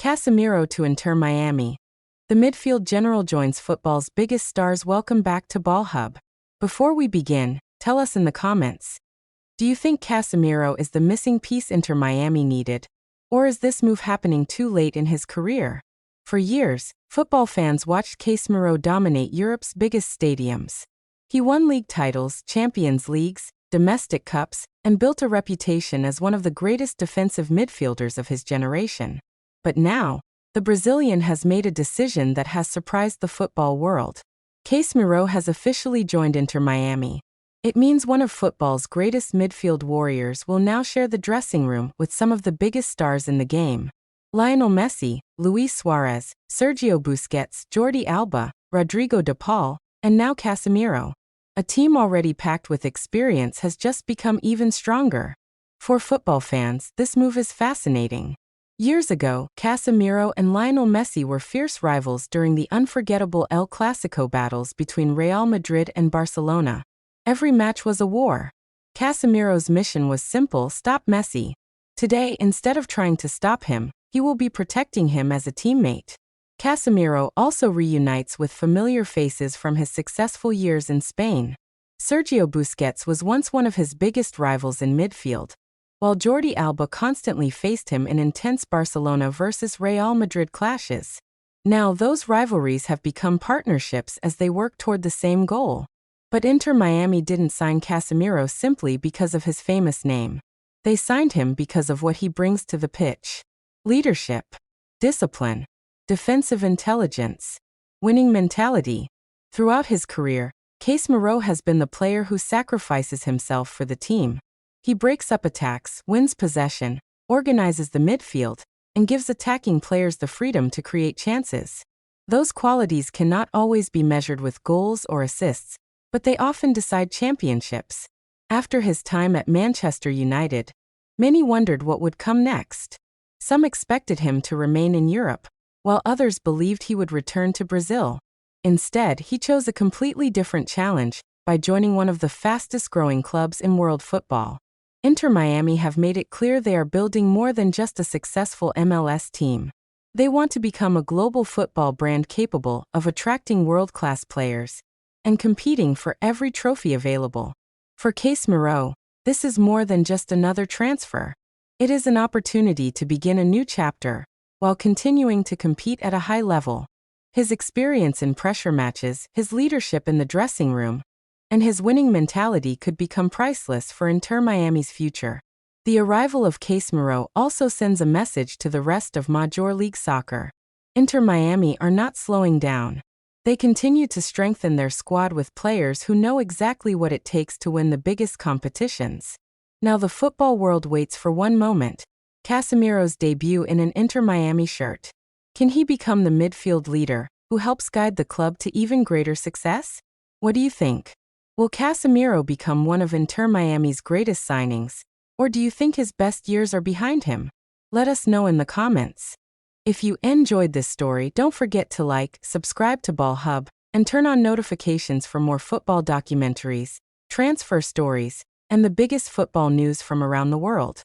Casemiro to Inter Miami. The midfield general joins football's biggest stars. Welcome back to Ball Hub. Before we begin, tell us in the comments. Do you think Casemiro is the missing piece Inter Miami needed? Or is this move happening too late in his career? For years, football fans watched Casemiro dominate Europe's biggest stadiums. He won league titles, Champions Leagues, domestic cups, and built a reputation as one of the greatest defensive midfielders of his generation. But now, the Brazilian has made a decision that has surprised the football world. Casemiro has officially joined Inter Miami. It means one of football's greatest midfield warriors will now share the dressing room with some of the biggest stars in the game. Lionel Messi, Luis Suarez, Sergio Busquets, Jordi Alba, Rodrigo De Paul, and now Casemiro. A team already packed with experience has just become even stronger. For football fans, this move is fascinating. Years ago, Casemiro and Lionel Messi were fierce rivals during the unforgettable El Clasico battles between Real Madrid and Barcelona. Every match was a war. Casemiro's mission was simple: stop Messi. Today, instead of trying to stop him, he will be protecting him as a teammate. Casemiro also reunites with familiar faces from his successful years in Spain. Sergio Busquets was once one of his biggest rivals in midfield, while Jordi Alba constantly faced him in intense Barcelona versus Real Madrid clashes. Now those rivalries have become partnerships as they work toward the same goal. But Inter Miami didn't sign Casemiro simply because of his famous name. They signed him because of what he brings to the pitch: leadership, discipline, defensive intelligence, winning mentality. Throughout his career, Casemiro has been the player who sacrifices himself for the team. He breaks up attacks, wins possession, organizes the midfield, and gives attacking players the freedom to create chances. Those qualities cannot always be measured with goals or assists, but they often decide championships. After his time at Manchester United, many wondered what would come next. Some expected him to remain in Europe, while others believed he would return to Brazil. Instead, he chose a completely different challenge by joining one of the fastest-growing clubs in world football. Inter Miami have made it clear they are building more than just a successful MLS team. They want to become a global football brand capable of attracting world-class players and competing for every trophy available. For Casemiro, this is more than just another transfer. It is an opportunity to begin a new chapter while continuing to compete at a high level. His experience in pressure matches, his leadership in the dressing room, and his winning mentality could become priceless for Inter Miami's future. The arrival of Casemiro also sends a message to the rest of Major League Soccer. Inter Miami are not slowing down. They continue to strengthen their squad with players who know exactly what it takes to win the biggest competitions. Now the football world waits for one moment: Casemiro's debut in an Inter Miami shirt. Can he become the midfield leader who helps guide the club to even greater success? What do you think? Will Casemiro become one of Inter Miami's greatest signings, or do you think his best years are behind him? Let us know in the comments. If you enjoyed this story, don't forget to like, subscribe to Ball Hub, and turn on notifications for more football documentaries, transfer stories, and the biggest football news from around the world.